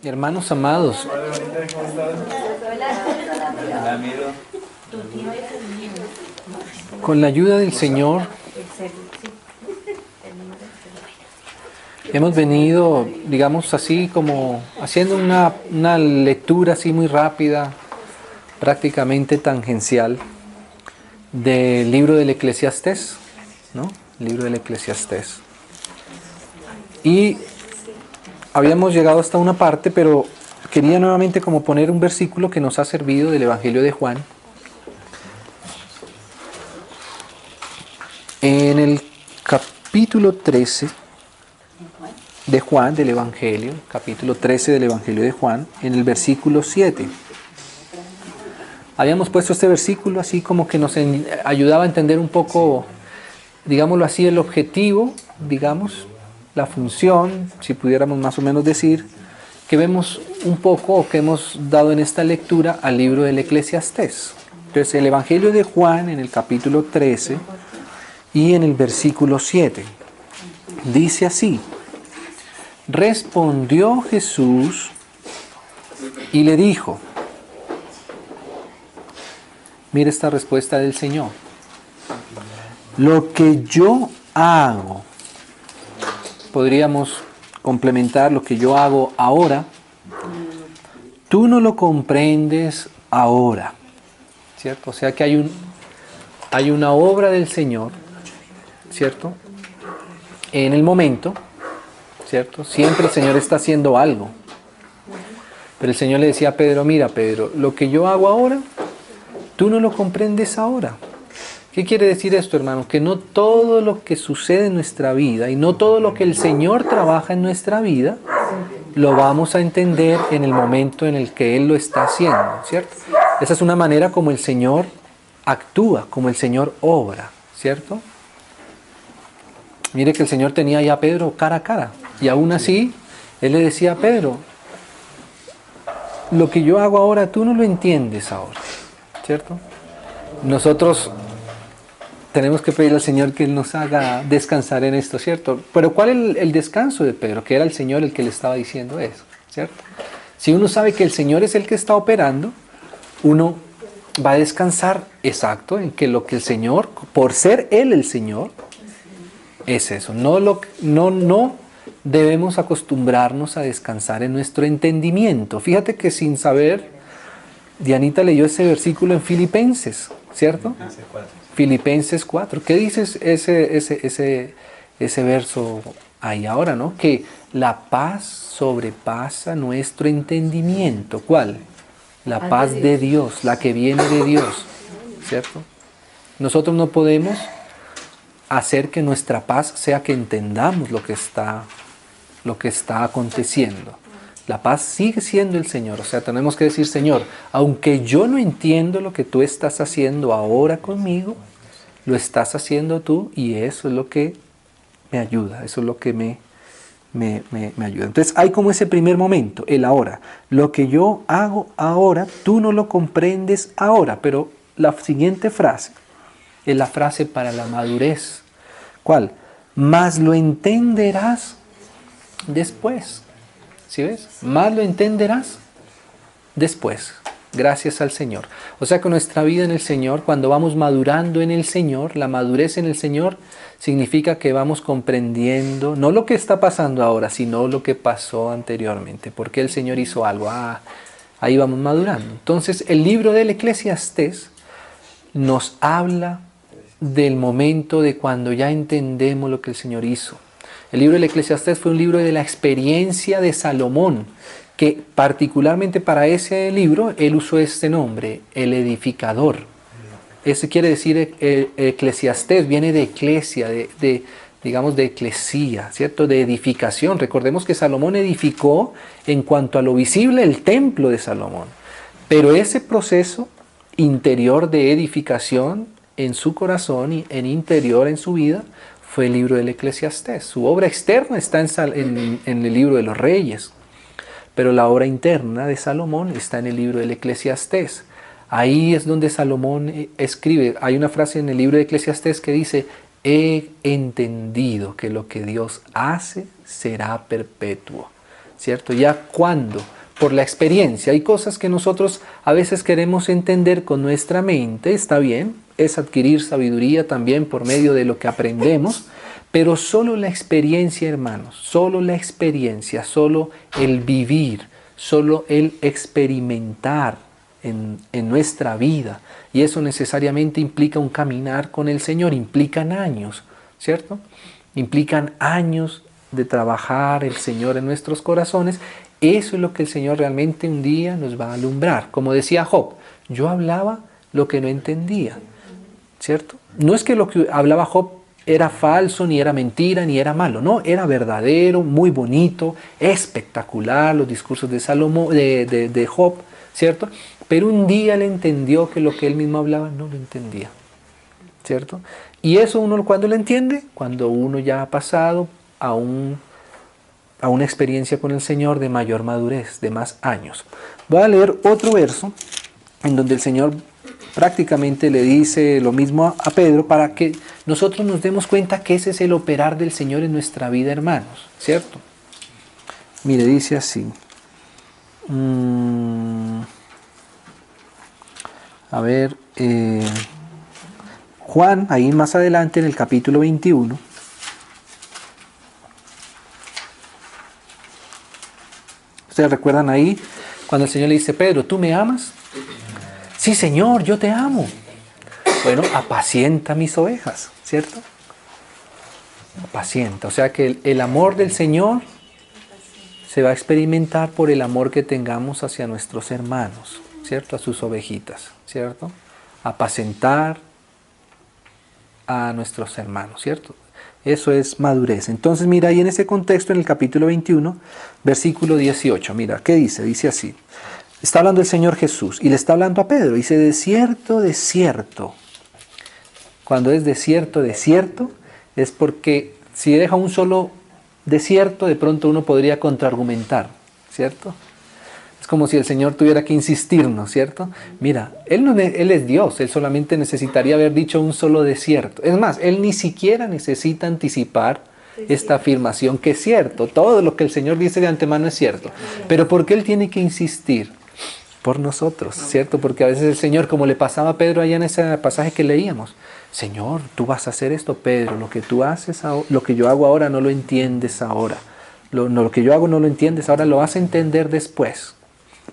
Hermanos amados, con la ayuda del Señor hemos venido, digamos así, como haciendo una lectura así muy rápida, prácticamente tangencial, del libro del Eclesiastés, ¿no? El libro del Eclesiastés. Y habíamos llegado hasta una parte, pero quería nuevamente como poner un versículo que nos ha servido del Evangelio de Juan. En el capítulo 13 de Juan, del Evangelio, capítulo 13 del Evangelio de Juan, en el versículo 7. Habíamos puesto este versículo así como que nos ayudaba a entender un poco, digámoslo así, el objetivo, digamos, la función, si pudiéramos más o menos decir, que vemos un poco o que hemos dado en esta lectura al libro del Eclesiastés. Entonces, el Evangelio de Juan en el capítulo 13 y en el versículo 7 dice así: respondió Jesús y le dijo, mire esta respuesta del Señor, lo que yo hago, podríamos complementar lo que yo hago ahora, tú no lo comprendes ahora, ¿cierto? O sea que hay una obra del Señor, ¿cierto? En el momento, ¿cierto? Siempre el Señor está haciendo algo. Pero el Señor le decía a Pedro, mira Pedro, lo que yo hago ahora, tú no lo comprendes ahora. ¿Qué quiere decir esto, hermano? Que no todo lo que sucede en nuestra vida y no todo lo que el Señor trabaja en nuestra vida lo vamos a entender en el momento en el que Él lo está haciendo, ¿cierto? Esa es una manera como el Señor actúa, como el Señor obra, ¿cierto? Mire que el Señor tenía ya a Pedro cara a cara y aún así Él le decía a Pedro, lo que yo hago ahora tú no lo entiendes ahora, ¿cierto? Nosotros tenemos que pedirle al Señor que Él nos haga descansar en esto, ¿cierto? Pero ¿cuál es el descanso de Pedro? Que era el Señor el que le estaba diciendo eso, ¿cierto? Si uno sabe que el Señor es el que está operando, uno va a descansar exacto en que lo que el Señor, por ser Él el Señor, es eso. No debemos acostumbrarnos a descansar en nuestro entendimiento. Fíjate que sin saber, Dianita leyó ese versículo en Filipenses, ¿cierto? Filipenses 4. ¿Qué dice ese verso ahí ahora, no? Que la paz sobrepasa nuestro entendimiento. ¿Cuál? La paz de Dios, la que viene de Dios, ¿cierto? Nosotros no podemos hacer que nuestra paz sea que entendamos lo que está aconteciendo. La paz sigue siendo el Señor. O sea, tenemos que decir, Señor, aunque yo no entiendo lo que tú estás haciendo ahora conmigo, lo estás haciendo tú y eso es lo que me ayuda, eso es lo que me ayuda. Entonces hay como ese primer momento, el ahora. Lo que yo hago ahora, tú no lo comprendes ahora, pero la siguiente frase es la frase para la madurez. ¿Cuál? Más lo entenderás después. ¿Sí ves? Más lo entenderás después, gracias al Señor. O sea que nuestra vida en el Señor, cuando vamos madurando en el Señor, la madurez en el Señor significa que vamos comprendiendo, no lo que está pasando ahora, sino lo que pasó anteriormente. Porque el Señor hizo algo, ahí vamos madurando. Entonces el libro del Eclesiastés nos habla del momento de cuando ya entendemos lo que el Señor hizo. El libro del Eclesiastés fue un libro de la experiencia de Salomón, que particularmente para ese libro él usó este nombre, el edificador. Ese quiere decir, Eclesiastés viene de eclesia, digamos de eclesía, ¿cierto? De edificación. Recordemos que Salomón edificó en cuanto a lo visible el templo de Salomón. Pero ese proceso interior de edificación en su corazón y en interior en su vida fue el libro del Eclesiastés. Su obra externa está en el libro de los Reyes, pero la obra interna de Salomón está en el libro del Eclesiastés. Ahí es donde Salomón escribe. Hay una frase en el libro de Eclesiastés que dice, he entendido que lo que Dios hace será perpetuo. ¿cierto? Ya cuando, por la experiencia, hay cosas que nosotros a veces queremos entender con nuestra mente, está bien, es adquirir sabiduría también por medio de lo que aprendemos, pero solo la experiencia, hermanos, solo la experiencia, solo el vivir, solo el experimentar en nuestra vida, y eso necesariamente implica un caminar con el Señor, implican años, ¿cierto? Implican años de trabajar el Señor en nuestros corazones. Eso es lo que el Señor realmente un día nos va a alumbrar. Como decía Job, yo hablaba lo que no entendía, ¿cierto? No es que lo que hablaba Job era falso, ni era mentira, ni era malo. No, era verdadero, muy bonito, espectacular, los discursos de Salomón, de Job, ¿cierto? Pero un día él entendió que lo que él mismo hablaba no lo entendía, ¿cierto? Y eso uno cuando lo entiende, cuando uno ya ha pasado a una experiencia con el Señor de mayor madurez, de más años. Voy a leer otro verso en donde el Señor prácticamente le dice lo mismo a Pedro para que nosotros nos demos cuenta que ese es el operar del Señor en nuestra vida, hermanos, ¿cierto? Mire, dice así. A ver, Juan, ahí más adelante en el capítulo 21. ¿Ustedes recuerdan ahí cuando el Señor le dice, Pedro, ¿tú me amas? Sí, Señor, yo te amo. Bueno, apacienta mis ovejas, ¿cierto? Apacienta. O sea que el amor del Señor se va a experimentar por el amor que tengamos hacia nuestros hermanos, ¿cierto? A sus ovejitas, ¿cierto? Apacentar a nuestros hermanos, ¿cierto? Eso es madurez. Entonces, mira, ahí en ese contexto, en el capítulo 21, versículo 18, mira, ¿qué dice? Dice así. Está hablando el Señor Jesús y le está hablando a Pedro. Dice, de cierto, cuando es desierto, es porque si deja un solo desierto, de pronto uno podría contraargumentar, ¿cierto? Es como si el Señor tuviera que insistirnos, ¿cierto? Mira, Él es Dios, Él solamente necesitaría haber dicho un solo desierto. Es más, Él ni siquiera necesita anticipar esta afirmación que es cierto. Todo lo que el Señor dice de antemano es cierto. Pero ¿por qué Él tiene que insistir? Por nosotros, ¿cierto? Porque a veces el Señor, como le pasaba a Pedro allá en ese pasaje que leíamos, Señor, tú vas a hacer esto, Pedro, lo que tú haces, lo que yo hago ahora no lo entiendes ahora. Lo que yo hago no lo entiendes ahora, lo vas a entender después.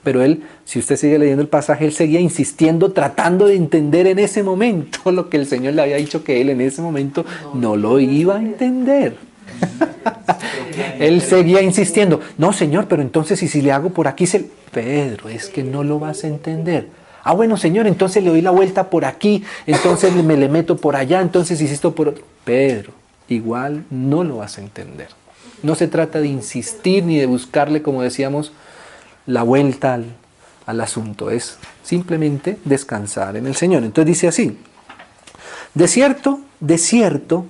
Pero él, si usted sigue leyendo el pasaje, él seguía insistiendo, tratando de entender en ese momento lo que el Señor le había dicho que él en ese momento no lo iba a entender. Él seguía insistiendo, no Señor, pero entonces y si le hago por aquí, Pedro, es que no lo vas a entender. Ah, bueno Señor, entonces le doy la vuelta por aquí, entonces me le meto por allá, entonces insisto por otro. Pedro, igual no lo vas a entender. No se trata de insistir ni de buscarle, como decíamos, la vuelta al asunto, es simplemente descansar en el Señor. Entonces dice así, de cierto,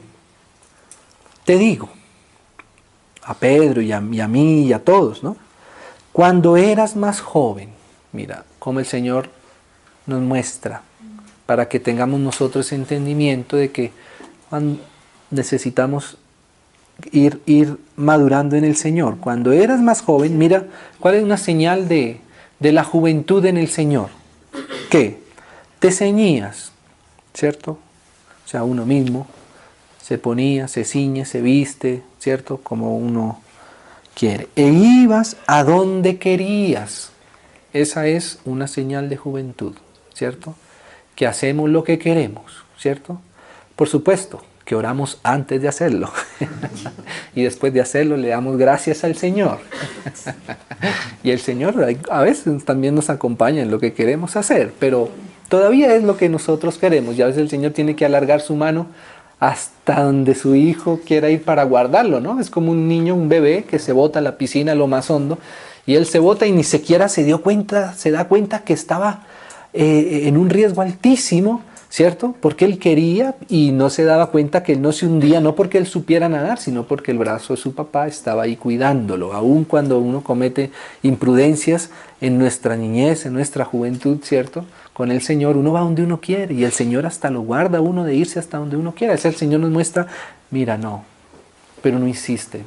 te digo, a Pedro y a mí y a todos, ¿no? Cuando eras más joven, mira cómo el Señor nos muestra para que tengamos nosotros entendimiento de que necesitamos ir madurando en el Señor. Cuando eras más joven, mira cuál es una señal de la juventud en el Señor. ¿Qué? Te ceñías, ¿cierto? O sea, uno mismo se ponía, se ciñe, se viste, ¿cierto? Como uno quiere. E ibas a donde querías. Esa es una señal de juventud, ¿cierto? Que hacemos lo que queremos, ¿cierto? Por supuesto que oramos antes de hacerlo. Y después de hacerlo le damos gracias al Señor. Y el Señor a veces también nos acompaña en lo que queremos hacer, pero todavía es lo que nosotros queremos. Y a veces el Señor tiene que alargar su mano hasta donde su hijo quiera ir para guardarlo, ¿no? Es como un niño, un bebé que se bota a la piscina lo más hondo y él se bota y ni siquiera se da cuenta que estaba en un riesgo altísimo, ¿cierto? Porque él quería y no se daba cuenta que él no se hundía, no porque él supiera nadar, sino porque el brazo de su papá estaba ahí cuidándolo. Aun cuando uno comete imprudencias en nuestra niñez, en nuestra juventud, ¿cierto? Con el Señor uno va donde uno quiere y el Señor hasta lo guarda a uno de irse hasta donde uno quiera. El Señor nos muestra, mira, no, pero no insiste.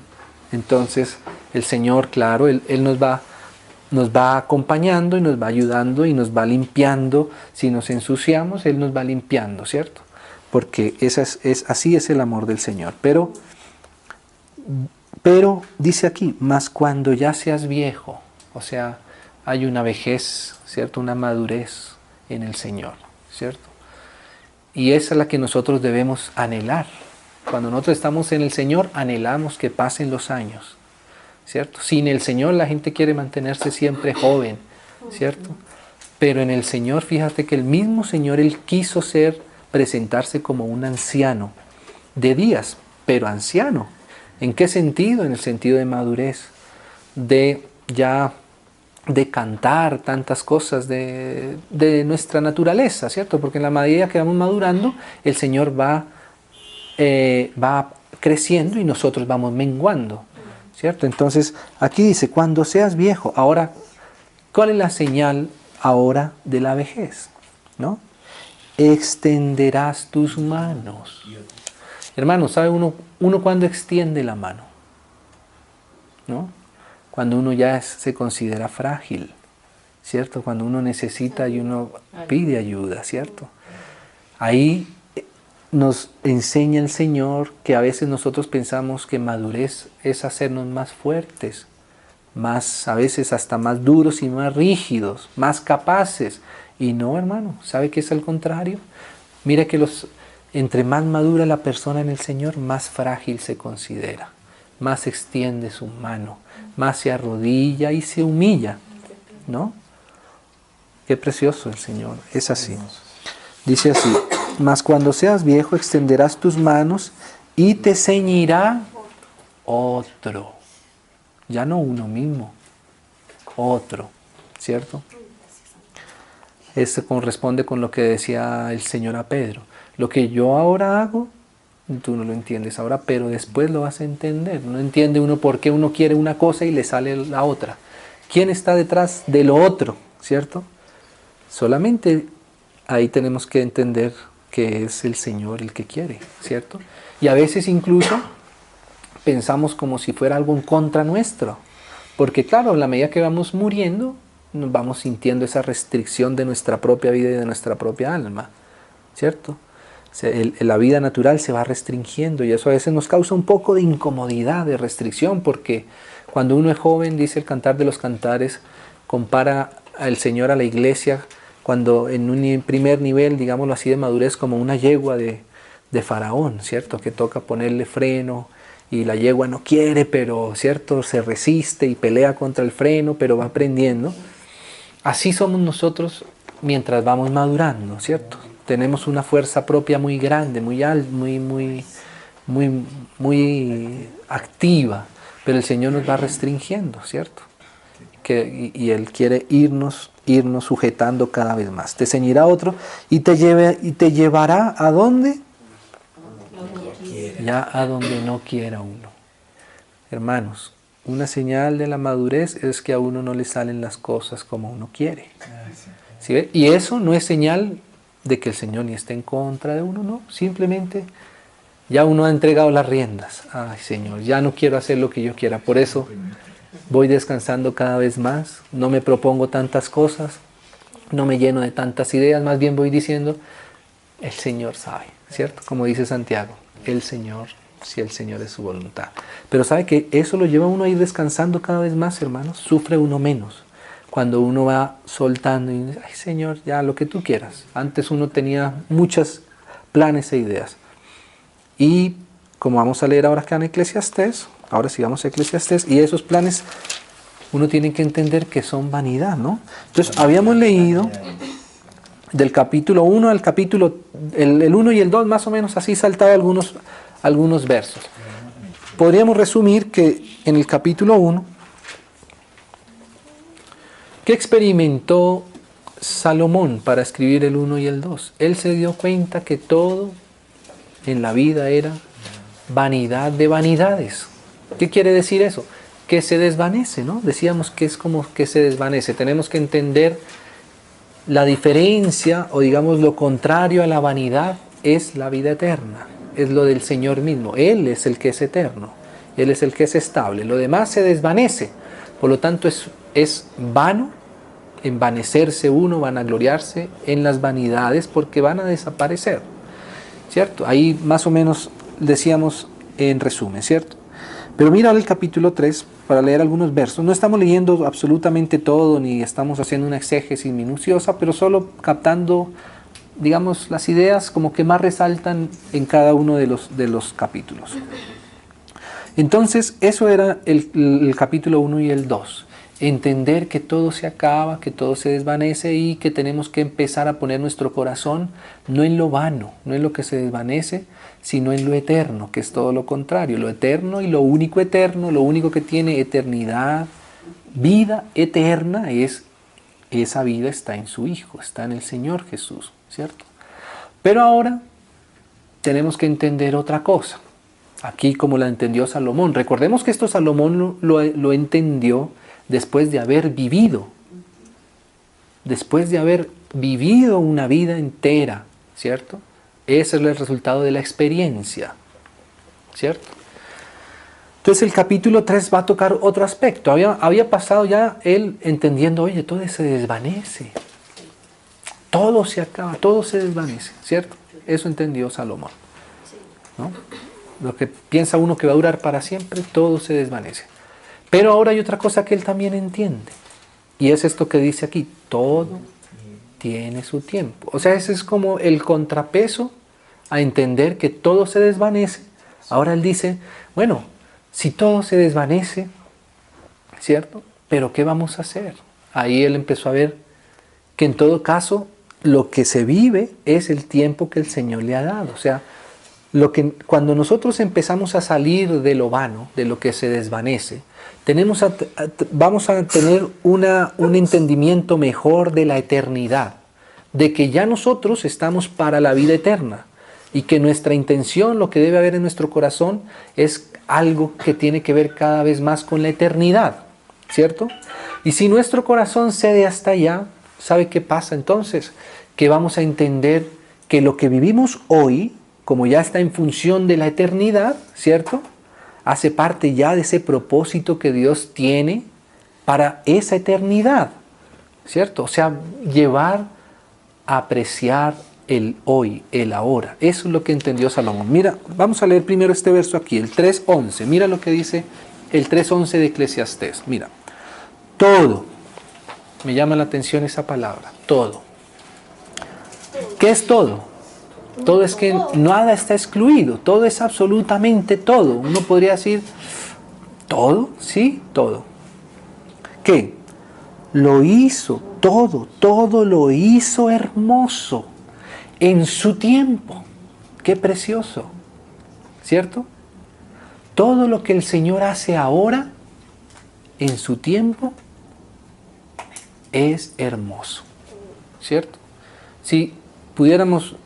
Entonces El Señor, claro, Él nos va acompañando y nos va ayudando y nos va limpiando. Si nos ensuciamos, Él nos va limpiando, ¿cierto? Porque así es el amor del Señor. Pero dice aquí, mas cuando ya seas viejo, o sea, hay una vejez, ¿cierto? Una madurez en el Señor, ¿cierto? Y esa es la que nosotros debemos anhelar. Cuando nosotros estamos en el Señor, anhelamos que pasen los años, ¿cierto? Sin el Señor la gente quiere mantenerse siempre joven, ¿cierto? Pero en el Señor, fíjate que el mismo Señor, Él quiso presentarse como un anciano de días, pero anciano. ¿En qué sentido? En el sentido de madurez, de cantar tantas cosas de nuestra naturaleza, ¿cierto? Porque en la medida que vamos madurando, el Señor va creciendo y nosotros vamos menguando, ¿cierto? Entonces, aquí dice, cuando seas viejo, ahora, ¿cuál es la señal ahora de la vejez? ¿No? Extenderás tus manos. Hermano, ¿sabe uno cuándo extiende la mano? ¿No? Cuando uno ya se considera frágil, ¿cierto? Cuando uno necesita y uno pide ayuda, ¿cierto? Ahí nos enseña el Señor que a veces nosotros pensamos que madurez es hacernos más fuertes, a veces hasta más duros y más rígidos, más capaces. Y no, hermano, ¿sabe qué es al contrario? Mira que entre más madura la persona en el Señor, más frágil se considera, más extiende su mano, más se arrodilla y se humilla, ¿no? Qué precioso el Señor, es así. Dice así, mas cuando seas viejo extenderás tus manos y te ceñirá otro, ya no uno mismo, otro, ¿cierto? Esto corresponde con lo que decía el Señor a Pedro. Lo que yo ahora hago, tú no lo entiendes ahora, pero después lo vas a entender. No entiende uno por qué uno quiere una cosa y le sale la otra. ¿Quién está detrás de lo otro? ¿Cierto? Solamente ahí tenemos que entender que es el Señor el que quiere, ¿cierto? Y a veces incluso pensamos como si fuera algo en contra nuestro. Porque claro, a la medida que vamos muriendo, nos vamos sintiendo esa restricción de nuestra propia vida y de nuestra propia alma, ¿cierto? La vida natural se va restringiendo y eso a veces nos causa un poco de incomodidad, de restricción, porque cuando uno es joven, dice el Cantar de los Cantares, compara al Señor a la iglesia, cuando en un primer nivel, digámoslo así, de madurez, como una yegua de Faraón, ¿cierto? Que toca ponerle freno y la yegua no quiere, pero, ¿cierto? Se resiste y pelea contra el freno, pero va aprendiendo. Así somos nosotros mientras vamos madurando, ¿cierto? Tenemos una fuerza propia muy grande, muy activa, pero el Señor nos va restringiendo, ¿cierto? Y Él quiere irnos sujetando cada vez más. Te ceñirá otro y te llevará ¿a dónde? Ya a donde no quiera uno. Hermanos, una señal de la madurez es que a uno no le salen las cosas como uno quiere. ¿Sí ve? Y eso no es señal de que el Señor ni esté en contra de uno, no. Simplemente ya uno ha entregado las riendas. Ay, Señor, ya no quiero hacer lo que yo quiera. Por eso voy descansando cada vez más. No me propongo tantas cosas. No me lleno de tantas ideas. Más bien voy diciendo, el Señor sabe, ¿cierto? Como dice Santiago, el Señor, si el Señor es su voluntad. Pero sabe que eso lo lleva a uno a ir descansando cada vez más, hermanos. Sufre uno menos. Cuando uno va soltando y dice, ay Señor, ya lo que tú quieras. Antes uno tenía muchos planes e ideas. Y como vamos a leer ahora acá en Eclesiastés, ahora sí vamos a Eclesiastés, y esos planes uno tiene que entender que son vanidad, ¿no? Entonces habíamos leído del capítulo 1 al capítulo, el 1 y el 2 más o menos así saltado algunos versos. Podríamos resumir que en el capítulo 1, ¿qué experimentó Salomón para escribir el 1 y el 2? Él se dio cuenta que todo en la vida era vanidad de vanidades. ¿Qué quiere decir eso? Que se desvanece, ¿no? Decíamos que es como que se desvanece. Tenemos que entender la diferencia, o digamos lo contrario a la vanidad, es la vida eterna. Es lo del Señor mismo. Él es el que es eterno. Él es el que es estable. Lo demás se desvanece. Por lo tanto, es vano envanecerse uno, vanagloriarse en las vanidades, porque van a desaparecer, ¿cierto? Ahí más o menos decíamos en resumen, ¿cierto? Pero mira el capítulo 3 para leer algunos versos. No estamos leyendo absolutamente todo, ni estamos haciendo una exégesis minuciosa, pero solo captando, digamos, las ideas como que más resaltan en cada uno de los capítulos. Entonces, eso era el capítulo 1 y el 2. Entender que todo se acaba, que todo se desvanece y que tenemos que empezar a poner nuestro corazón no en lo vano, no en lo que se desvanece, sino en lo eterno, que es todo lo contrario. Lo eterno y lo único eterno, lo único que tiene eternidad, vida eterna, esa vida está en su Hijo, está en el Señor Jesús, ¿cierto? Pero ahora tenemos que entender otra cosa. Aquí como la entendió Salomón. Recordemos que esto Salomón lo entendió después de haber vivido una vida entera, ¿cierto? Ese es el resultado de la experiencia, ¿cierto? Entonces el capítulo 3 va a tocar otro aspecto. Había pasado ya él entendiendo, oye, todo se desvanece, todo se acaba, todo se desvanece, ¿cierto? Eso entendió Salomón, ¿no? Lo que piensa uno que va a durar para siempre, todo se desvanece. Pero ahora hay otra cosa que él también entiende. Y es esto que dice aquí, todo tiene su tiempo. O sea, ese es como el contrapeso a entender que todo se desvanece. Ahora él dice, bueno, si todo se desvanece, ¿cierto? Pero ¿qué vamos a hacer? Ahí él empezó a ver que en todo caso lo que se vive es el tiempo que el Señor le ha dado. O sea, cuando nosotros empezamos a salir de lo vano, de lo que se desvanece, vamos a tener un entendimiento mejor de la eternidad, de que ya nosotros estamos para la vida eterna y que nuestra intención, lo que debe haber en nuestro corazón, es algo que tiene que ver cada vez más con la eternidad, ¿cierto? Y si nuestro corazón cede hasta allá, ¿sabe qué pasa entonces? Que vamos a entender que lo que vivimos hoy, como ya está en función de la eternidad, ¿cierto?, hace parte ya de ese propósito que Dios tiene para esa eternidad, ¿cierto? O sea, llevar a apreciar el hoy, el ahora. Eso es lo que entendió Salomón. Mira, vamos a leer primero este verso aquí, el 3.11. Mira lo que dice el 3.11 de Eclesiastés. Mira, todo. Me llama la atención esa palabra, todo. ¿Qué es todo? Todo es que nada está excluido, todo es absolutamente todo. Uno podría decir, ¿todo? Sí, todo. ¿Qué? Lo hizo, todo lo hizo hermoso en su tiempo. Qué precioso, ¿cierto? Todo lo que el Señor hace ahora, en su tiempo, es hermoso, ¿cierto? Si pudiéramos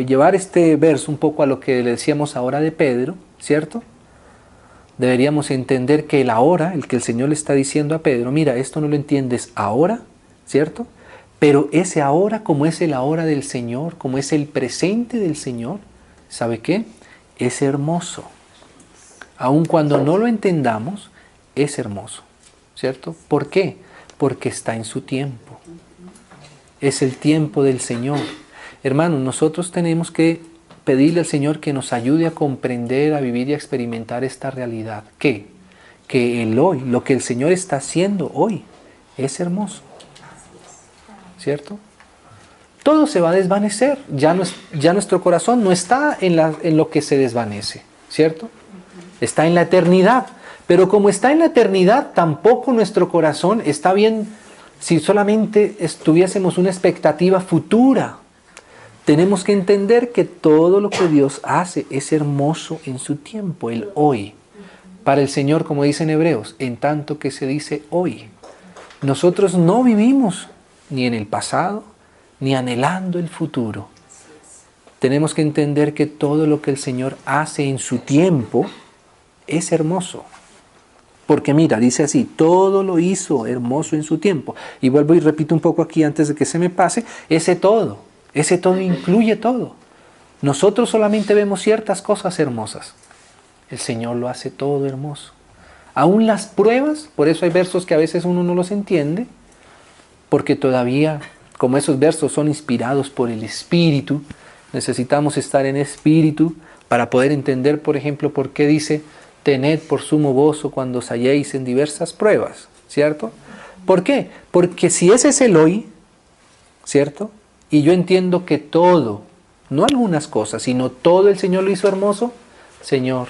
llevar este verso un poco a lo que le decíamos ahora de Pedro, ¿cierto? Deberíamos entender que el ahora, el que el Señor le está diciendo a Pedro, mira, esto no lo entiendes ahora, ¿cierto? Pero ese ahora, como es el ahora del Señor, como es el presente del Señor, ¿sabe qué? Es hermoso. Aun cuando no lo entendamos, es hermoso, ¿cierto? ¿Por qué? Porque está en su tiempo. Es el tiempo del Señor. Hermanos, nosotros tenemos que pedirle al Señor que nos ayude a comprender, a vivir y a experimentar esta realidad. ¿Qué? Que el hoy, lo que el Señor está haciendo hoy, es hermoso. ¿Cierto? Todo se va a desvanecer. Ya nuestro corazón no está en lo que se desvanece. ¿Cierto? Está en la eternidad. Pero como está en la eternidad, tampoco nuestro corazón está bien si solamente tuviésemos una expectativa futura. Tenemos que entender que todo lo que Dios hace es hermoso en su tiempo, el hoy. Para el Señor, como dicen Hebreos, en tanto que se dice hoy. Nosotros no vivimos ni en el pasado, ni anhelando el futuro. Tenemos que entender que todo lo que el Señor hace en su tiempo es hermoso. Porque mira, dice así, todo lo hizo hermoso en su tiempo. Y vuelvo y repito un poco aquí antes de que se me pase, ese todo incluye todo. Nosotros solamente vemos ciertas cosas hermosas. el Señor lo hace todo hermoso. Aún las pruebas, por eso hay versos que a veces uno no los entiende, porque todavía, como esos versos son inspirados por el Espíritu, necesitamos estar en Espíritu para poder entender, por ejemplo, por qué dice, tened por sumo gozo cuando os halléis en diversas pruebas, ¿cierto? ¿Por qué? Porque si ese es el hoy, ¿cierto? Y yo entiendo que todo, no algunas cosas, sino todo el Señor lo hizo hermoso, Señor,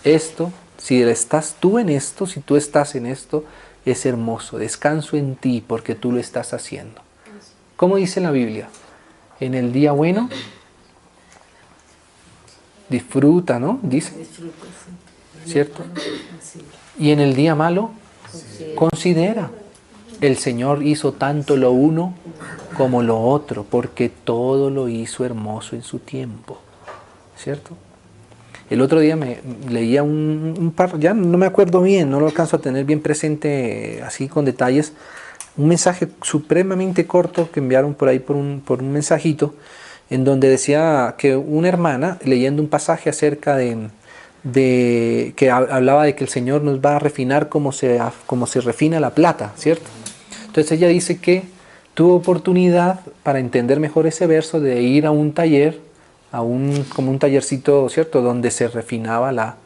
esto, si estás tú en esto, si tú estás en esto, es hermoso, descanso en ti porque tú lo estás haciendo. ¿Cómo dice la Biblia? En el día bueno, disfruta, ¿no? Dice, ¿cierto? Y en el día malo, considera. El Señor hizo tanto lo uno como lo otro, porque todo lo hizo hermoso en su tiempo, ¿cierto? El otro día me leía un par, ya no me acuerdo bien, no lo alcanzo a tener bien presente así con detalles, un mensaje supremamente corto que enviaron por ahí por un mensajito, en donde decía que una hermana, leyendo un pasaje acerca de que hablaba de que el Señor nos va a refinar como se refina la plata, ¿cierto? Entonces ella dice que tuvo oportunidad, para entender mejor ese verso, de ir a un taller, como un tallercito, ¿cierto?, donde se refinaba la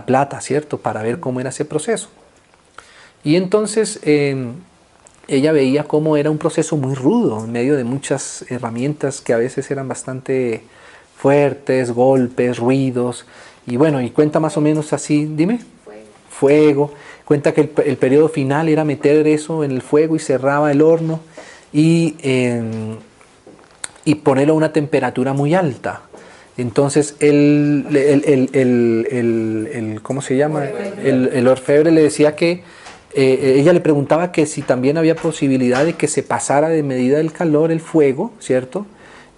plata, ¿cierto?, para ver cómo era ese proceso. Y entonces ella veía cómo era un proceso muy rudo, en medio de muchas herramientas que a veces eran bastante fuertes, golpes, ruidos, y bueno, y cuenta más o menos así, dime. Fuego. Cuenta que el periodo final era meter eso en el fuego y cerraba el horno y ponerlo a una temperatura muy alta. Entonces ¿cómo se llama? El orfebre le decía que ella le preguntaba que si también había posibilidad de que se pasara de medida del calor el fuego, ¿cierto?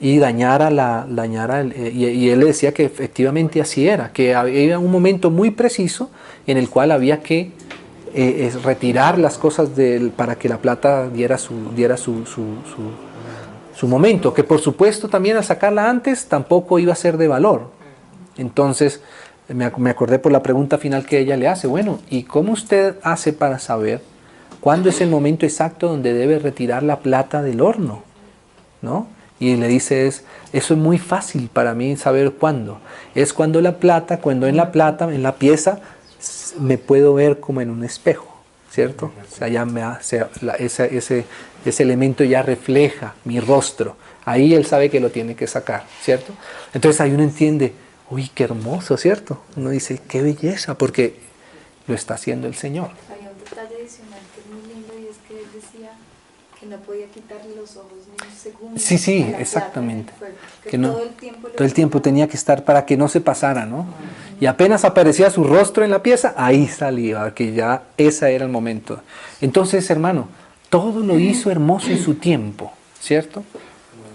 Y dañara y él le decía que efectivamente así era, que había un momento muy preciso en el cual había que retirar las cosas para que la plata diera su momento, que por supuesto también al sacarla antes tampoco iba a ser de valor. Entonces me acordé por la pregunta final que ella le hace, bueno, ¿y cómo usted hace para saber cuándo es el momento exacto donde debe retirar la plata del horno? ¿No? Y le dice, eso es muy fácil para mí saber cuándo. Es cuando en la pieza, me puedo ver como en un espejo, ¿cierto? O sea, ya ese elemento ya refleja mi rostro. Ahí él sabe que lo tiene que sacar, ¿cierto? Entonces ahí uno entiende, uy, qué hermoso, ¿cierto? Uno dice, qué belleza, porque lo está haciendo el Señor. Había un detalle adicional que es muy lindo y es que él decía que no podía quitarle los ojos ni un segundo. Sí, exactamente. Que no, todo el tiempo tenía que estar para que no se pasara, ¿no? Y apenas aparecía su rostro en la pieza, ahí salía, que ya ese era el momento. Entonces, hermano, todo lo hizo hermoso en su tiempo, ¿cierto?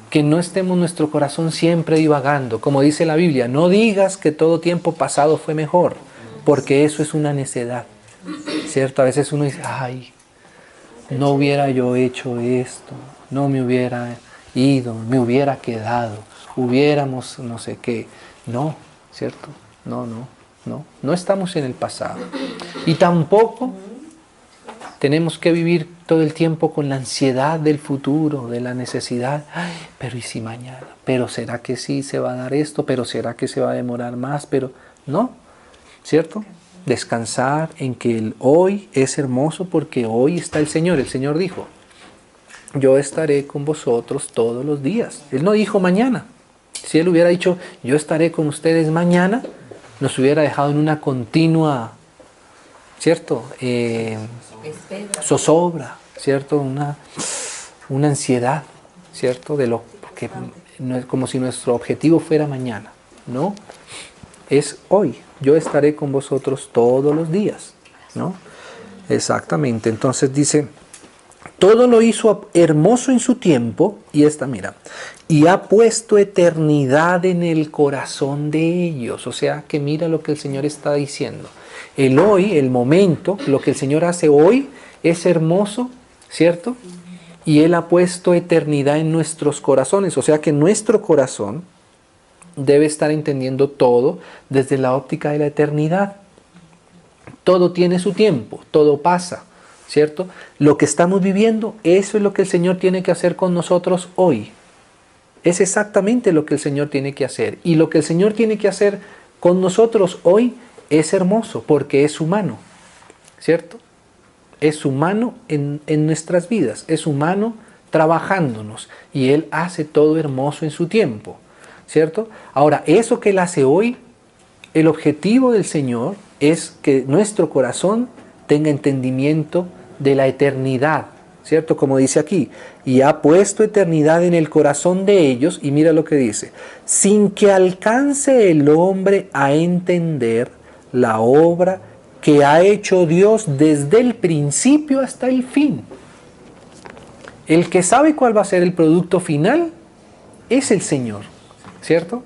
Que no estemos nuestro corazón siempre divagando. Como dice la Biblia, no digas que todo tiempo pasado fue mejor, porque eso es una necedad, ¿cierto? A veces uno dice, ay, no hubiera yo hecho esto, no me hubiera ido, me hubiera quedado, hubiéramos no sé qué. No, ¿cierto? No estamos en el pasado. Y tampoco tenemos que vivir todo el tiempo con la ansiedad del futuro, de la necesidad. Ay, pero ¿y si mañana? ¿Pero será que sí se va a dar esto? ¿Pero será que se va a demorar más? Pero no, ¿cierto? Descansar en que el hoy es hermoso porque hoy está el Señor. El Señor dijo, yo estaré con vosotros todos los días. Él no dijo mañana. Si Él hubiera dicho, yo estaré con ustedes mañana, nos hubiera dejado en una continua, ¿cierto? Zozobra, ¿cierto? Una ansiedad, ¿cierto? Porque no es como si nuestro objetivo fuera mañana, ¿no? Es hoy. Yo estaré con vosotros todos los días, ¿no? Exactamente. Entonces dice, todo lo hizo hermoso en su tiempo, y mira, y ha puesto eternidad en el corazón de ellos. O sea, que mira lo que el Señor está diciendo. El hoy, el momento, lo que el Señor hace hoy es hermoso, ¿cierto? Y Él ha puesto eternidad en nuestros corazones. O sea que nuestro corazón debe estar entendiendo todo desde la óptica de la eternidad. Todo tiene su tiempo, todo pasa, ¿cierto? Lo que estamos viviendo, eso es lo que el Señor tiene que hacer con nosotros hoy. Es exactamente lo que el Señor tiene que hacer. Y lo que el Señor tiene que hacer con nosotros hoy es hermoso, porque es humano, ¿cierto? Es humano en nuestras vidas, es humano trabajándonos, y Él hace todo hermoso en su tiempo, ¿cierto? Ahora, eso que Él hace hoy, el objetivo del Señor es que nuestro corazón tenga entendimiento de la eternidad, ¿cierto? Como dice aquí, y ha puesto eternidad en el corazón de ellos, y mira lo que dice, sin que alcance el hombre a entender la obra que ha hecho Dios desde el principio hasta el fin. El que sabe cuál va a ser el producto final es el Señor, ¿cierto?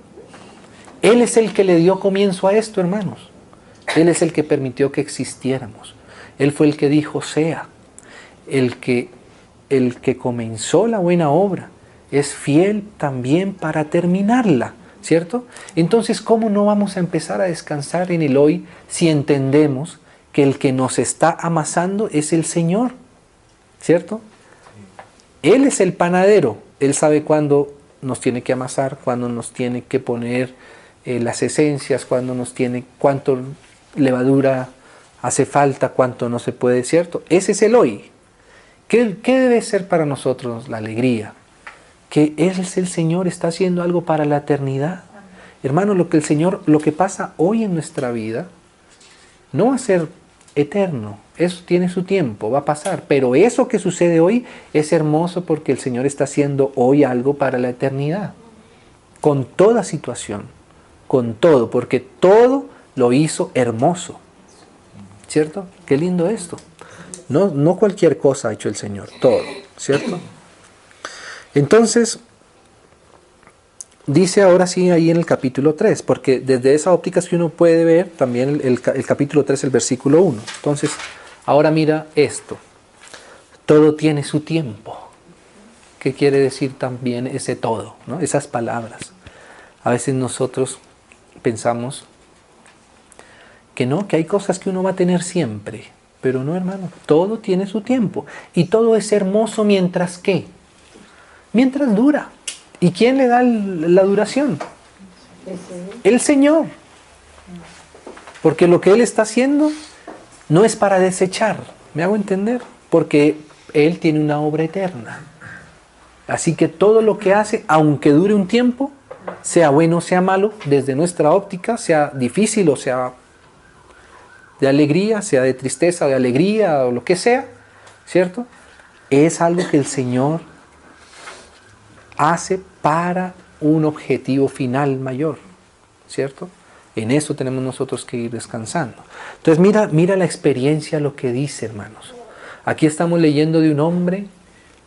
Él es el que le dio comienzo a esto, hermanos. Él es el que permitió que existiéramos. Él fue el que dijo sea. El que comenzó la buena obra es fiel también para terminarla, ¿cierto? Entonces, ¿cómo no vamos a empezar a descansar en el hoy si entendemos que el que nos está amasando es el Señor, ¿cierto? Él es el panadero. Él sabe cuándo nos tiene que amasar, cuándo nos tiene que poner las esencias, cuánto levadura hace falta, cuánto no se puede, ¿cierto? Ese es el hoy. ¿Qué debe ser para nosotros la alegría? Que Él es el Señor, está haciendo algo para la eternidad. Hermano, lo que pasa hoy en nuestra vida no va a ser eterno. Eso tiene su tiempo, va a pasar. Pero eso que sucede hoy es hermoso porque el Señor está haciendo hoy algo para la eternidad. Con toda situación, con todo, porque todo lo hizo hermoso. ¿Cierto? Qué lindo esto. No cualquier cosa ha hecho el Señor, todo, ¿cierto? Entonces, dice ahora sí ahí en el capítulo 3, porque desde esa óptica es que uno puede ver también el capítulo 3, el versículo 1. Entonces, ahora mira esto. Todo tiene su tiempo. ¿Qué quiere decir también ese todo, ¿no? Esas palabras. A veces nosotros pensamos que no, que hay cosas que uno va a tener siempre. Pero no, hermano, todo tiene su tiempo. Y todo es hermoso mientras ¿qué? Mientras dura. ¿Y quién le da la duración? El Señor. Porque lo que Él está haciendo no es para desechar. ¿Me hago entender? Porque Él tiene una obra eterna. Así que todo lo que hace, aunque dure un tiempo, sea bueno o sea malo, desde nuestra óptica, sea difícil o sea de alegría, sea de tristeza, de alegría o lo que sea, ¿cierto? Es algo que el Señor hace para un objetivo final mayor, ¿cierto? En eso tenemos nosotros que ir descansando. Entonces mira la experiencia, lo que dice, hermanos. Aquí estamos leyendo de un hombre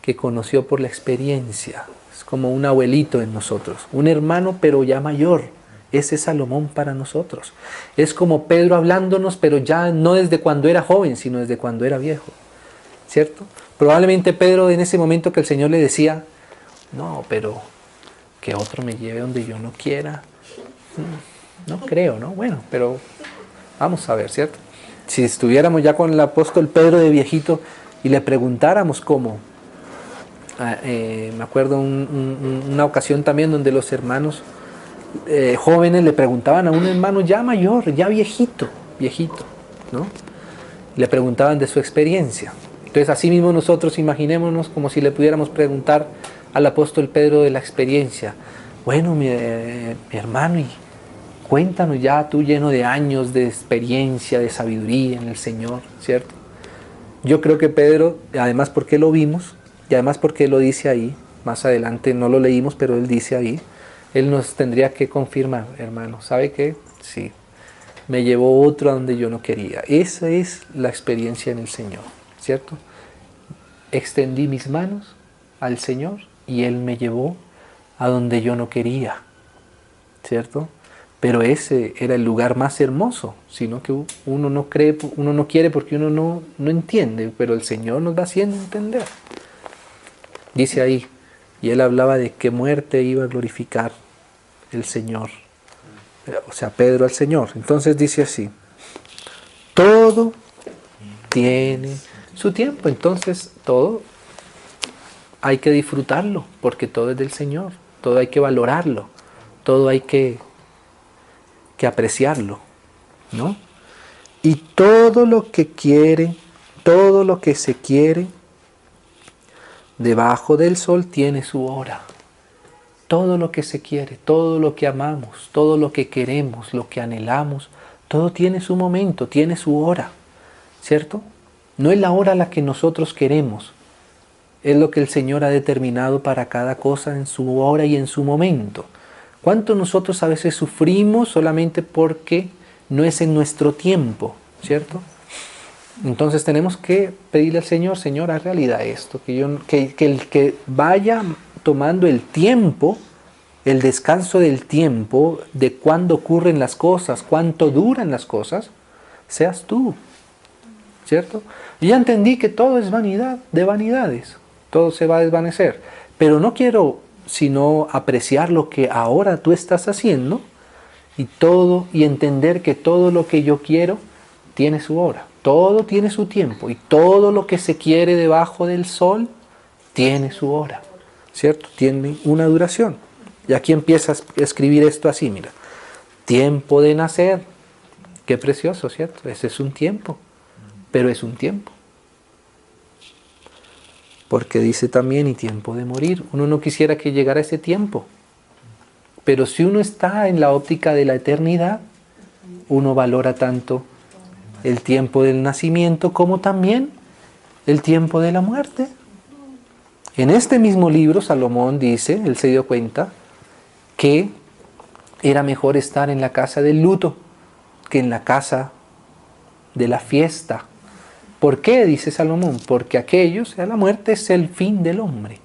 que conoció por la experiencia. Es como un abuelito en nosotros, un hermano pero ya mayor. Ese es Salomón para nosotros. Es como Pedro hablándonos, pero ya no desde cuando era joven, sino desde cuando era viejo, ¿cierto? Probablemente Pedro en ese momento que el Señor le decía, no, pero que otro me lleve donde yo no quiera. No creo, ¿no? Bueno, pero vamos a ver, ¿cierto? Si estuviéramos ya con el apóstol Pedro de viejito y le preguntáramos cómo. Me acuerdo una ocasión también donde los hermanos jóvenes le preguntaban a un hermano ya mayor, ya viejito, ¿no? Le preguntaban de su experiencia. Entonces, así mismo nosotros imaginémonos como si le pudiéramos preguntar al apóstol Pedro de la experiencia. Bueno, mi hermano, y cuéntanos ya tú lleno de años de experiencia, de sabiduría en el Señor, ¿cierto? Yo creo que Pedro, además porque lo vimos, y además porque lo dice ahí, más adelante no lo leímos, pero él dice ahí, él nos tendría que confirmar, hermano, ¿sabe qué? Sí, me llevó otro a donde yo no quería. Esa es la experiencia en el Señor, ¿cierto? Extendí mis manos al Señor y Él me llevó a donde yo no quería, ¿cierto? Pero ese era el lugar más hermoso, sino que uno no cree, uno no quiere porque uno no entiende, pero el Señor nos va haciendo entender. Dice ahí, y Él hablaba de qué muerte iba a glorificar el Señor. O sea, Pedro al Señor. Entonces dice así, todo tiene su tiempo. Entonces todo hay que disfrutarlo, porque todo es del Señor. Todo hay que valorarlo. Todo hay que apreciarlo, ¿no? Y todo lo que quiere, todo lo que se quiere, debajo del sol tiene su hora. Todo lo que se quiere, todo lo que amamos, todo lo que queremos, lo que anhelamos, todo tiene su momento, tiene su hora, ¿cierto? No es la hora la que nosotros queremos, es lo que el Señor ha determinado para cada cosa en su hora y en su momento. ¿Cuánto nosotros a veces sufrimos solamente porque no es en nuestro tiempo, ¿cierto? Entonces tenemos que pedirle al Señor, Señor, haz realidad esto, que el que vaya tomando el tiempo, el descanso del tiempo, de cuándo ocurren las cosas, cuánto duran las cosas, seas tú, ¿cierto? Y ya entendí que todo es vanidad de vanidades, todo se va a desvanecer, pero no quiero sino apreciar lo que ahora tú estás haciendo y entender que todo lo que yo quiero tiene su hora, todo tiene su tiempo y todo lo que se quiere debajo del sol tiene su hora, ¿cierto? Tiene una duración. Y aquí empiezas a escribir esto así, mira, tiempo de nacer, qué precioso, ¿cierto? Ese es un tiempo, pero es un tiempo. Porque dice también y tiempo de morir. Uno no quisiera que llegara ese tiempo. Pero si uno está en la óptica de la eternidad, uno valora tanto el tiempo del nacimiento como también el tiempo de la muerte. En este mismo libro, Salomón dice, él se dio cuenta, que era mejor estar en la casa del luto que en la casa de la fiesta. ¿Por qué? Dice Salomón, porque aquello, o sea, la muerte es el fin del hombre.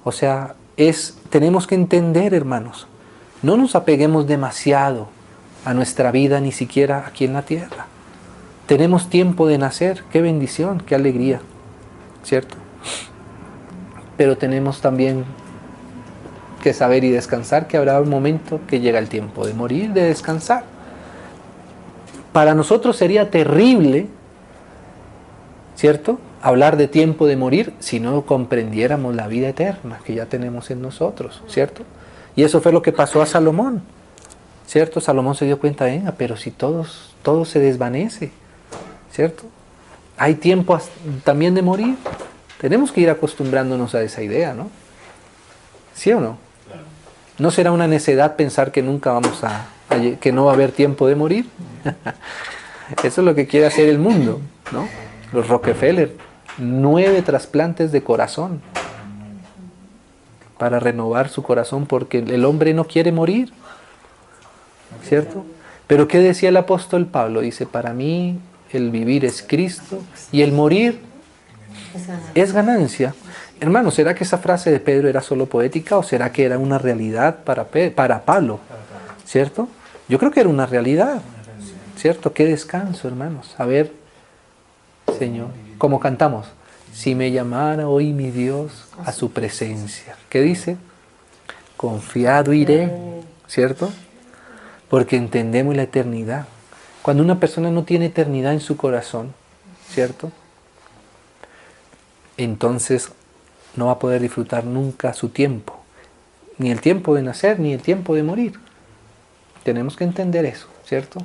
O sea, tenemos que entender, hermanos, no nos apeguemos demasiado a nuestra vida, ni siquiera aquí en la tierra. Tenemos tiempo de nacer, qué bendición, qué alegría, ¿cierto? Pero tenemos también que saber y descansar, que habrá un momento que llega el tiempo de morir, de descansar. Para nosotros sería terrible, ¿cierto?, hablar de tiempo de morir si no comprendiéramos la vida eterna que ya tenemos en nosotros, ¿cierto? Y eso fue lo que pasó a Salomón, ¿cierto? Salomón se dio cuenta, venga, pero si todo se desvanece, ¿cierto? Hay tiempo también de morir. Tenemos que ir acostumbrándonos a esa idea, ¿no? ¿Sí o no? ¿No será una necedad pensar que nunca que no va a haber tiempo de morir? Eso es lo que quiere hacer el mundo, ¿no? Los Rockefeller, 9 trasplantes de corazón para renovar su corazón porque el hombre no quiere morir, ¿cierto? Pero ¿qué decía el apóstol Pablo? Dice, para mí el vivir es Cristo y el morir es ganancia. Hermano, ¿será que esa frase de Pedro era solo poética o será que era una realidad para Pablo? ¿Cierto? Yo creo que era una realidad, ¿cierto? Qué descanso, hermanos. A ver, Señor, como cantamos, si me llamara hoy mi Dios a su presencia. ¿Qué dice? Confiado iré, ¿cierto? Porque entendemos la eternidad. Cuando una persona no tiene eternidad en su corazón, ¿cierto?, entonces no va a poder disfrutar nunca su tiempo. Ni el tiempo de nacer, ni el tiempo de morir. Tenemos que entender eso, ¿cierto?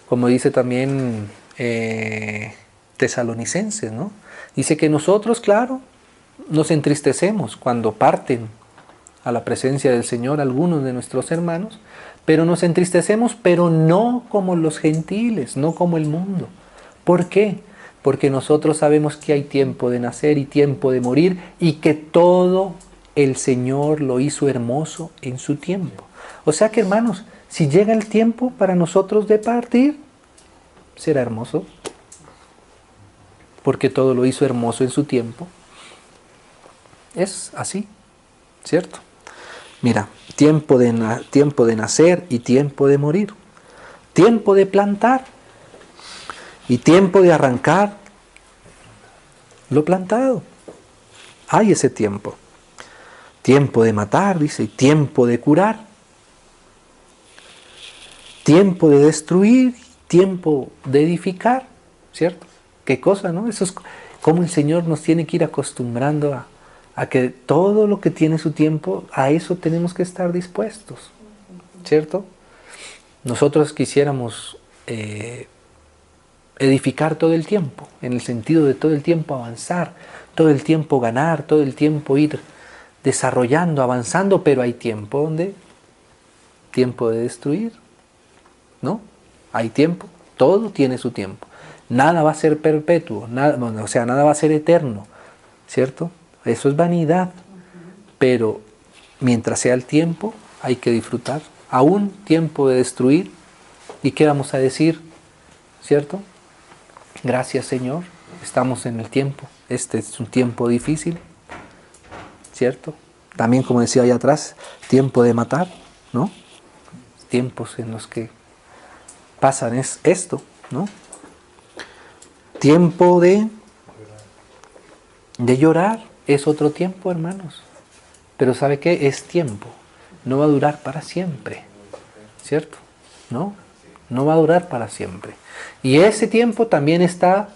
Como dice también Tesalonicenses, ¿no? Dice que nosotros, claro, nos entristecemos cuando parten a la presencia del Señor algunos de nuestros hermanos, pero nos entristecemos, pero no como los gentiles, no como el mundo. ¿Por qué? Porque nosotros sabemos que hay tiempo de nacer y tiempo de morir y que todo el Señor lo hizo hermoso en su tiempo. O sea que, hermanos, si llega el tiempo para nosotros de partir, será hermoso, porque todo lo hizo hermoso en su tiempo. Es así, ¿cierto? Mira, tiempo de nacer y tiempo de morir. Tiempo de plantar y tiempo de arrancar lo plantado. Hay ese tiempo. Tiempo de matar, dice, y tiempo de curar. tiempo de destruir, tiempo de edificar, ¿cierto? ¿Qué cosa, no? Eso es como el Señor nos tiene que ir acostumbrando a que todo lo que tiene su tiempo, a eso tenemos que estar dispuestos, ¿cierto? Nosotros quisiéramos edificar todo el tiempo, en el sentido de todo el tiempo avanzar, todo el tiempo ganar, todo el tiempo ir desarrollando, avanzando, pero hay tiempo donde, tiempo de destruir, ¿no? Hay tiempo, todo tiene su tiempo. Nada va a ser perpetuo, nada, o sea, nada va a ser eterno, ¿cierto? Eso es vanidad, pero mientras sea el tiempo, hay que disfrutar. Aún tiempo de destruir, ¿y qué vamos a decir? ¿Cierto? Gracias, Señor, estamos en el tiempo. Este es un tiempo difícil, ¿cierto? También, como decía allá atrás, tiempo de matar, ¿no? Tiempos en los que pasan esto, ¿no? Tiempo de llorar es otro tiempo, hermanos. Pero ¿sabe qué? Es tiempo. No va a durar para siempre, ¿cierto? ¿No? No va a durar para siempre. Y ese tiempo también está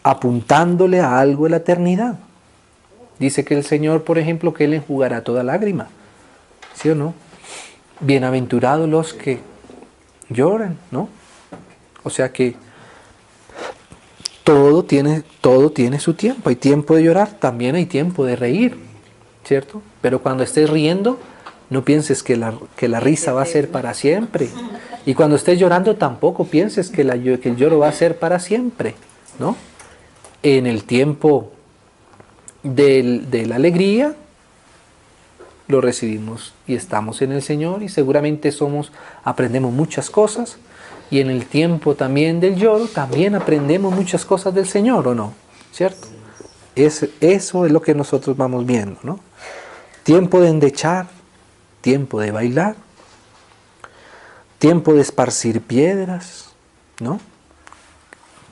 apuntándole a algo de la eternidad. Dice que el Señor, por ejemplo, que Él enjugará toda lágrima. ¿Sí o no? Bienaventurados los que lloran, ¿no? O sea que todo tiene su tiempo. Hay tiempo de llorar, también hay tiempo de reír, ¿cierto? Pero cuando estés riendo, no pienses que la risa va a ser para siempre. Y cuando estés llorando, tampoco pienses que el lloro va a ser para siempre, ¿no? En el tiempo de la alegría, lo recibimos y estamos en el Señor y seguramente aprendemos muchas cosas. Y en el tiempo también del lloro, también aprendemos muchas cosas del Señor, ¿o no? ¿Cierto? Eso es lo que nosotros vamos viendo, ¿no? Tiempo de endechar, tiempo de bailar, tiempo de esparcir piedras, ¿no?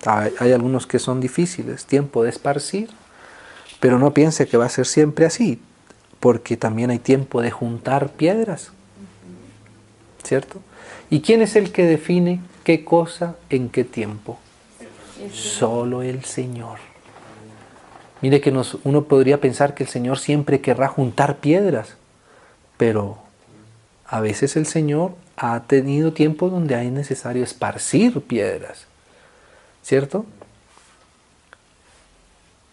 Hay algunos que son difíciles, tiempo de esparcir, pero no piense que va a ser siempre así, porque también hay tiempo de juntar piedras, ¿cierto? ¿Y quién es el que define qué cosa en qué tiempo? Solo el Señor. Mire que uno podría pensar que el Señor siempre querrá juntar piedras, pero a veces el Señor ha tenido tiempo donde es necesario esparcir piedras, ¿cierto?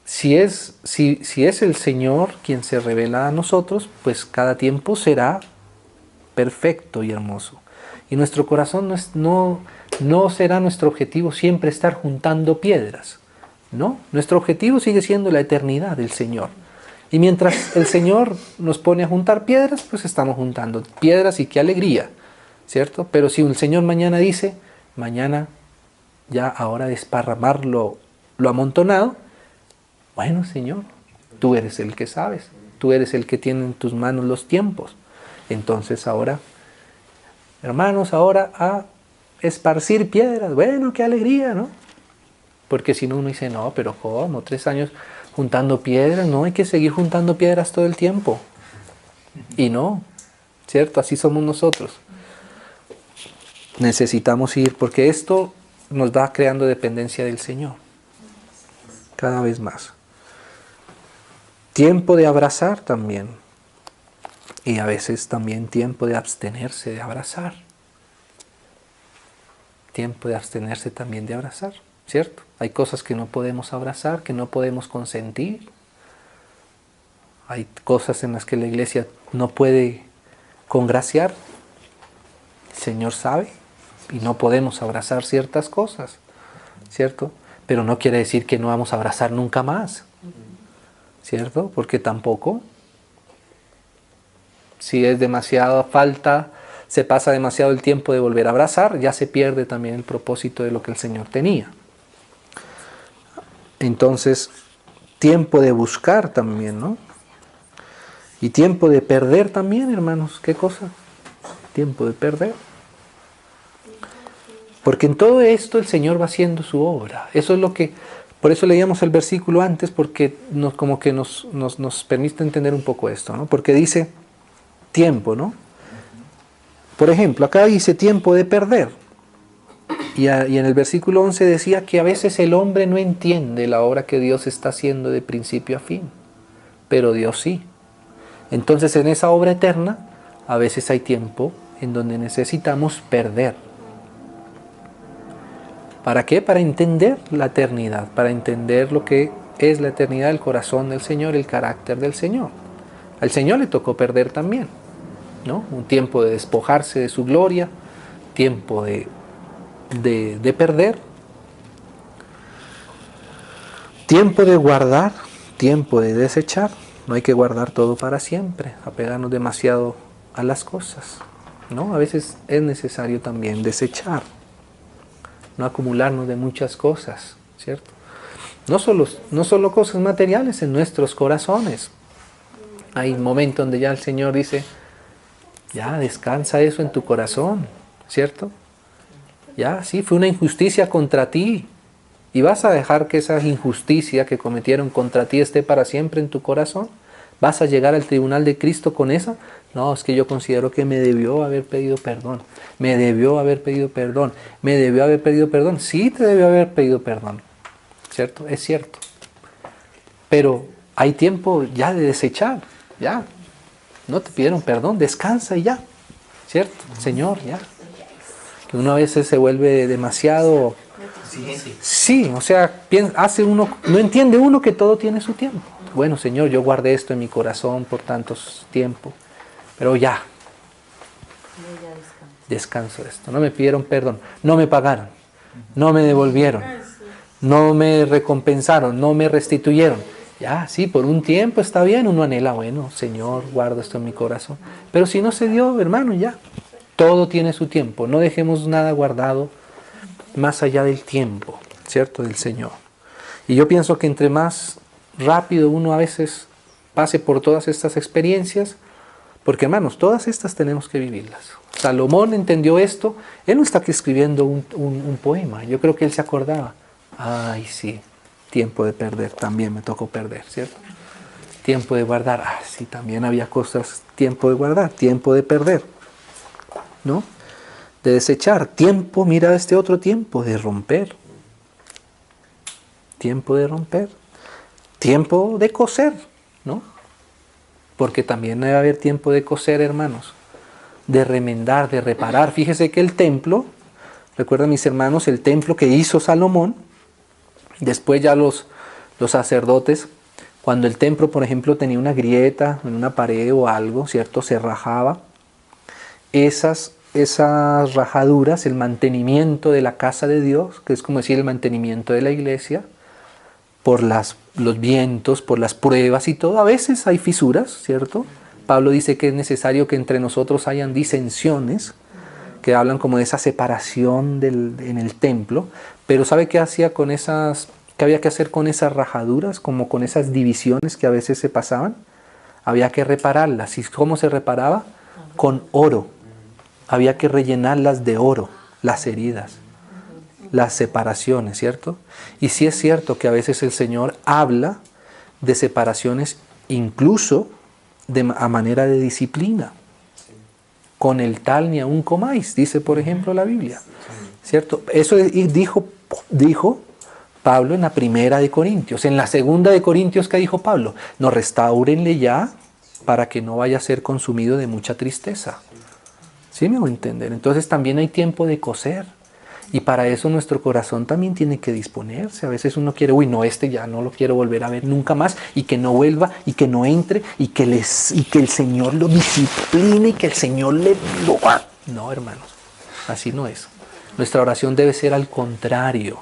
Si es el Señor quien se revela a nosotros, pues cada tiempo será perfecto y hermoso. Y nuestro corazón no será nuestro objetivo siempre estar juntando piedras, ¿no? Nuestro objetivo sigue siendo la eternidad del Señor. Y mientras el Señor nos pone a juntar piedras, pues estamos juntando piedras y qué alegría, ¿cierto? Pero si el Señor mañana dice, mañana ya ahora desparramar lo amontonado, bueno, Señor, tú eres el que sabes, tú eres el que tiene en tus manos los tiempos. Entonces ahora, hermanos, ahora a esparcir piedras, bueno, qué alegría, ¿no? Porque si no uno dice, no, pero ¿cómo? 3 años juntando piedras, no, hay que seguir juntando piedras todo el tiempo. Y no, ¿cierto? Así somos nosotros. Necesitamos ir, porque esto nos va creando dependencia del Señor. Cada vez más. Tiempo de abrazar también. Y a veces también tiempo de abstenerse de abrazar. Tiempo de abstenerse también de abrazar, ¿cierto? Hay cosas que no podemos abrazar, que no podemos consentir. Hay cosas en las que la iglesia no puede congraciar. El Señor sabe. Y no podemos abrazar ciertas cosas, ¿cierto? Pero no quiere decir que no vamos a abrazar nunca más, ¿cierto? Porque tampoco, si es demasiada falta, se pasa demasiado el tiempo de volver a abrazar, ya se pierde también el propósito de lo que el Señor tenía. Entonces, tiempo de buscar también, ¿no? Y tiempo de perder también, hermanos. ¿Qué cosa? Tiempo de perder. Porque en todo esto el Señor va haciendo su obra. Eso es lo que, por eso leíamos el versículo antes, porque nos permite entender un poco esto, ¿no? Porque dice tiempo, ¿no? Por ejemplo, acá dice tiempo de perder. Y en el versículo 11 decía que a veces el hombre no entiende la obra que Dios está haciendo de principio a fin, pero Dios sí. Entonces en esa obra eterna, a veces hay tiempo en donde necesitamos perder. ¿Para qué? Para entender la eternidad, para entender lo que es la eternidad, el corazón del Señor, el carácter del Señor. Al Señor le tocó perder también, ¿no? Un tiempo de despojarse de su gloria, tiempo de perder, tiempo de guardar, tiempo de desechar. No hay que guardar todo para siempre, apegarnos demasiado a las cosas, ¿no? A veces es necesario también desechar, no acumularnos de muchas cosas, ¿cierto? No solo cosas materiales en nuestros corazones. Hay momentos donde ya el Señor dice, ya descansa eso en tu corazón, ¿cierto? Ya, sí, fue una injusticia contra ti. ¿Y vas a dejar que esa injusticia que cometieron contra ti esté para siempre en tu corazón? ¿Vas a llegar al tribunal de Cristo con esa? No, es que yo considero que me debió haber pedido perdón. Me debió haber pedido perdón. Me debió haber pedido perdón. Sí, te debió haber pedido perdón. ¿Cierto? Es cierto. Pero hay tiempo ya de desechar. Ya. No te pidieron perdón. Descansa y ya. ¿Cierto? Señor, ya. Que uno a veces se vuelve demasiado... Sí, o sea, hace uno, no entiende uno que todo tiene su tiempo. Bueno, Señor, yo guardé esto en mi corazón por tantos tiempos, pero ya, descanso de esto. No me pidieron perdón, no me pagaron, no me devolvieron, no me recompensaron, no me restituyeron. Ya, sí, por un tiempo está bien, uno anhela, bueno, Señor, guardo esto en mi corazón. Pero si no se dio, hermano, ya, todo tiene su tiempo. No dejemos nada guardado más allá del tiempo, ¿cierto? Del Señor. Y yo pienso que entre más rápido uno a veces pase por todas estas experiencias, porque hermanos, todas estas tenemos que vivirlas. Salomón entendió esto, él no está aquí escribiendo un poema, yo creo que él se acordaba, ay sí, tiempo de perder, también me tocó perder, ¿cierto? Tiempo de guardar, sí, también había cosas, tiempo de guardar, tiempo de perder, ¿no? De desechar, tiempo, mira este otro tiempo, de romper. Tiempo de romper. Tiempo de coser, ¿no? Porque también debe haber tiempo de coser, hermanos. De remendar, de reparar. Fíjese que el templo, recuerdan mis hermanos, el templo que hizo Salomón, después ya los sacerdotes, cuando el templo, por ejemplo, tenía una grieta en una pared o algo, ¿cierto? Se rajaba. Esas rajaduras, el mantenimiento de la casa de Dios, que es como decir el mantenimiento de la iglesia, por los vientos, por las pruebas y todo, a veces hay fisuras, ¿cierto? Pablo dice que es necesario que entre nosotros hayan disensiones, que hablan como de esa separación en el templo, pero ¿sabe qué hacía con qué había que hacer con esas rajaduras, como con esas divisiones que a veces se pasaban? Había que repararlas. ¿Y cómo se reparaba? Con oro. Había que rellenarlas de oro, las heridas, las separaciones, ¿cierto? Y sí es cierto que a veces el Señor habla de separaciones incluso a manera de disciplina. Con el tal ni aun comáis, dice por ejemplo la Biblia, ¿cierto? Eso dijo Pablo en la primera de Corintios. En la segunda de Corintios, ¿qué dijo Pablo? No, restáurenle ya para que no vaya a ser consumido de mucha tristeza. ¿Sí me hago entender? Entonces también hay tiempo de coser. Y para eso nuestro corazón también tiene que disponerse. A veces uno quiere, no, ya no lo quiero volver a ver nunca más, y que no vuelva, y que no entre, y que el Señor lo discipline, y que el Señor lo haga. No, hermanos, así no es. Nuestra oración debe ser al contrario.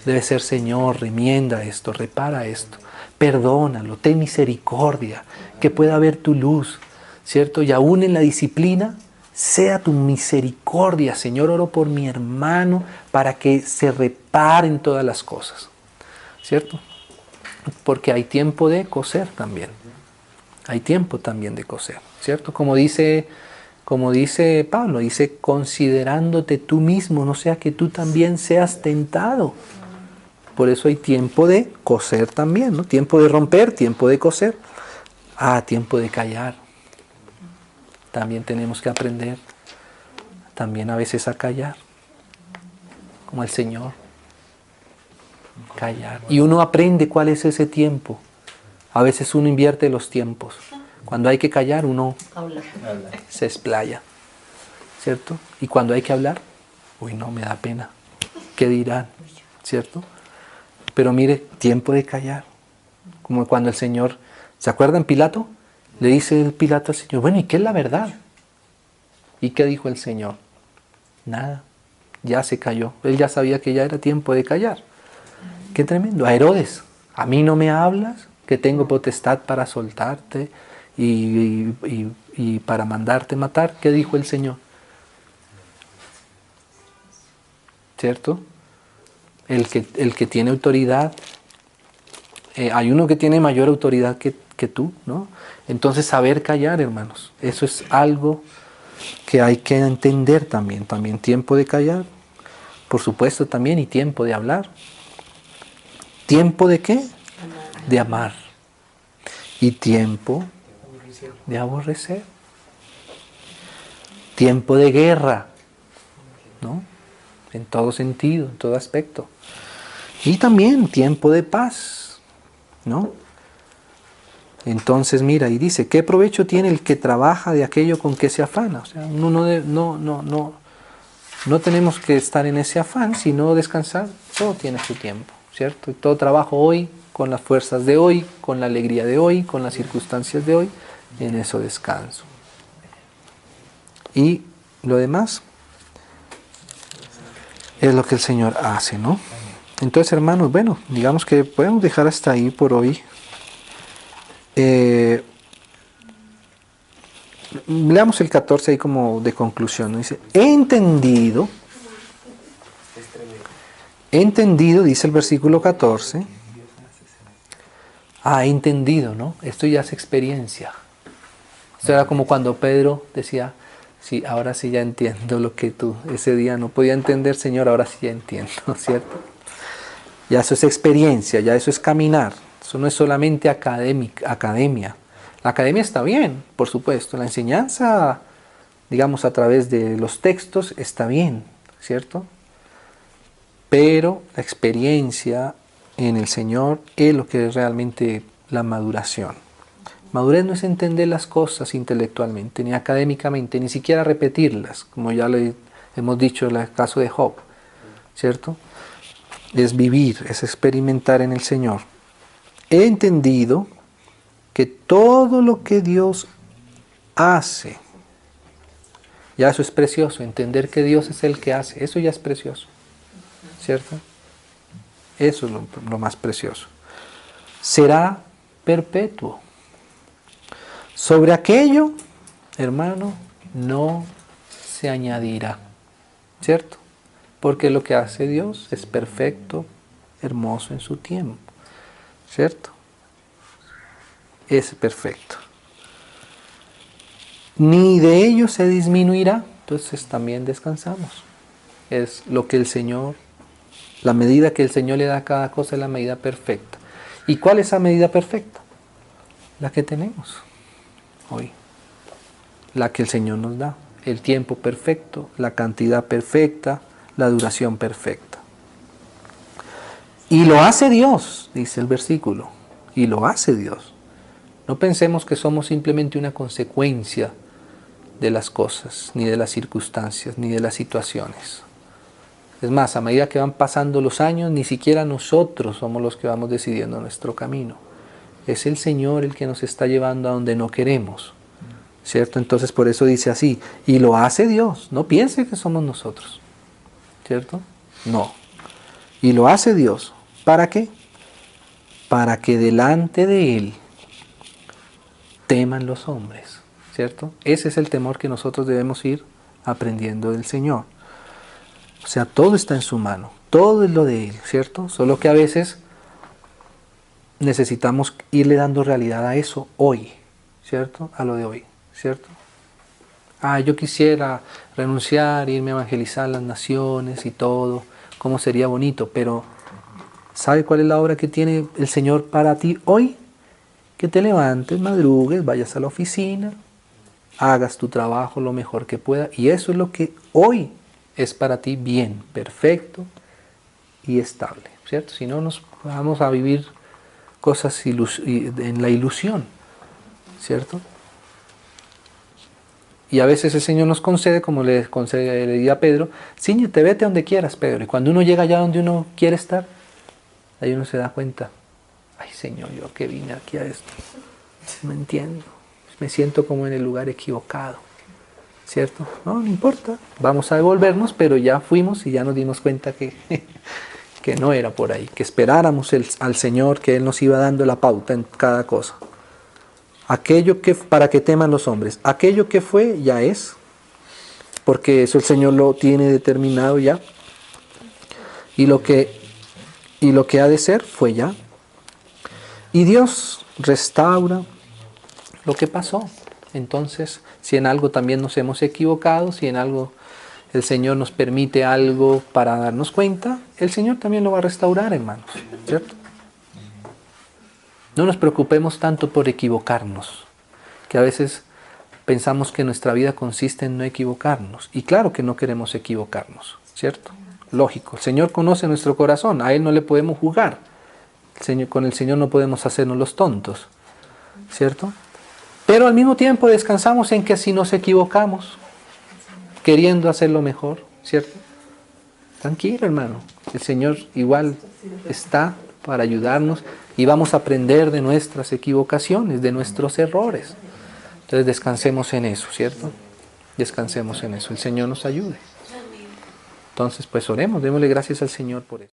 Debe ser, Señor, remienda esto, repara esto, perdónalo, ten misericordia, que pueda ver tu luz, ¿cierto? Y aún en la disciplina, sea tu misericordia, Señor, oro por mi hermano para que se reparen todas las cosas, ¿cierto? Porque hay tiempo de coser también. Hay tiempo también de coser, ¿cierto? Como dice Pablo, dice, considerándote tú mismo, no sea que tú también seas tentado. Por eso hay tiempo de coser también, ¿no? Tiempo de romper, tiempo de coser. Tiempo de callar. También tenemos que aprender también a veces a callar, como el Señor. Callar. Y uno aprende cuál es ese tiempo. A veces uno invierte los tiempos. Cuando hay que callar, uno se explaya, ¿cierto? Y cuando hay que hablar, uy, no, me da pena. ¿Qué dirán? ¿Cierto? Pero mire, tiempo de callar. Como cuando el Señor, ¿se acuerdan Pilato? Le dice el Pilato al Señor, bueno, ¿y qué es la verdad? ¿Y qué dijo el Señor? Nada, ya se calló. Él ya sabía que ya era tiempo de callar. Qué tremendo. A Herodes, a mí no me hablas, que tengo potestad para soltarte y para mandarte matar. ¿Qué dijo el Señor? ¿Cierto? El que tiene autoridad, hay uno que tiene mayor autoridad que tú, ¿no? Entonces saber callar, hermanos, eso es algo que hay que entender también. También tiempo de callar, por supuesto también, y tiempo de hablar. ¿Tiempo de qué? De amar. Y tiempo de aborrecer. Tiempo de guerra, ¿no? En todo sentido, en todo aspecto. Y también tiempo de paz, ¿no? Entonces mira, y dice, ¿qué provecho tiene el que trabaja de aquello con que se afana? O sea, no tenemos que estar en ese afán, sino descansar. Todo tiene su tiempo, ¿cierto? Y todo trabajo hoy, con las fuerzas de hoy, con la alegría de hoy, con las circunstancias de hoy, en eso descanso. Y lo demás es lo que el Señor hace, ¿no? Entonces, hermanos, bueno, digamos que podemos dejar hasta ahí por hoy. Leamos el 14 ahí como de conclusión, ¿no? Dice, he entendido, dice el versículo 14. He entendido, ¿no? Esto ya es experiencia. Esto era como cuando Pedro decía, sí, ahora sí ya entiendo lo que tú ese día no podía entender, Señor, ahora sí ya entiendo, ¿cierto? Ya eso es experiencia, ya eso es caminar. Eso no es solamente academia. La academia está bien, por supuesto. La enseñanza, digamos, a través de los textos está bien, ¿cierto? Pero la experiencia en el Señor es lo que es realmente la maduración. Madurez no es entender las cosas intelectualmente, ni académicamente, ni siquiera repetirlas, como ya le hemos dicho en el caso de Job, ¿cierto? Es vivir, es experimentar en el Señor. He entendido que todo lo que Dios hace, ya eso es precioso, entender que Dios es el que hace, eso ya es precioso, ¿cierto? Eso es lo más precioso. Será perpetuo. Sobre aquello, hermano, no se añadirá, ¿cierto? Porque lo que hace Dios es perfecto, hermoso en su tiempo, ¿cierto? Es perfecto. Ni de ello se disminuirá, entonces también descansamos. Es lo que el Señor, la medida que el Señor le da a cada cosa es la medida perfecta. ¿Y cuál es esa medida perfecta? La que tenemos hoy. La que el Señor nos da. El tiempo perfecto, la cantidad perfecta, la duración perfecta. Y lo hace Dios, dice el versículo. Y lo hace Dios. No pensemos que somos simplemente una consecuencia de las cosas, ni de las circunstancias, ni de las situaciones. Es más, a medida que van pasando los años, ni siquiera nosotros somos los que vamos decidiendo nuestro camino. Es el Señor el que nos está llevando a donde no queremos, ¿cierto? Entonces por eso dice así, y lo hace Dios, no piense que somos nosotros, ¿cierto? No. Y lo hace Dios. ¿Para qué? Para que delante de Él teman los hombres, ¿cierto? Ese es el temor que nosotros debemos ir aprendiendo del Señor. O sea, todo está en su mano, todo es lo de Él, ¿cierto? Solo que a veces necesitamos irle dando realidad a eso hoy, ¿cierto? A lo de hoy, ¿cierto? Yo quisiera renunciar, irme a evangelizar las naciones y todo, cómo sería bonito, pero ¿sabe cuál es la obra que tiene el Señor para ti hoy? Que te levantes, madrugues, vayas a la oficina, hagas tu trabajo lo mejor que pueda. Y eso es lo que hoy es para ti bien, perfecto y estable, ¿cierto? Si no, nos vamos a vivir cosas en la ilusión, ¿cierto? Y a veces el Señor nos concede, como le concede a Pedro, cíñete, vete donde quieras, Pedro. Y cuando uno llega allá donde uno quiere estar, ahí uno se da cuenta, ay Señor, yo que vine aquí a esto, no entiendo, me siento como en el lugar equivocado, ¿cierto? No importa, vamos a devolvernos, pero ya fuimos y ya nos dimos cuenta que, que no era por ahí, que esperáramos al Señor, que Él nos iba dando la pauta en cada cosa. Aquello que, para que teman los hombres, aquello que fue ya es, porque eso el Señor lo tiene determinado ya, y lo que ha de ser fue ya. Y Dios restaura lo que pasó. Entonces, si en algo también nos hemos equivocado, si en algo el Señor nos permite algo para darnos cuenta, el Señor también lo va a restaurar, hermanos, ¿cierto? No nos preocupemos tanto por equivocarnos, que a veces pensamos que nuestra vida consiste en no equivocarnos. Y claro que no queremos equivocarnos, ¿cierto? Lógico, el Señor conoce nuestro corazón, a Él no le podemos juzgar. Con el Señor no podemos hacernos los tontos, ¿cierto? Pero al mismo tiempo descansamos en que si nos equivocamos, queriendo hacerlo mejor, ¿cierto? Tranquilo, hermano, el Señor igual está para ayudarnos y vamos a aprender de nuestras equivocaciones, de nuestros errores. Entonces descansemos en eso, ¿cierto? Descansemos en eso, el Señor nos ayude. Entonces pues oremos, démosle gracias al Señor por eso.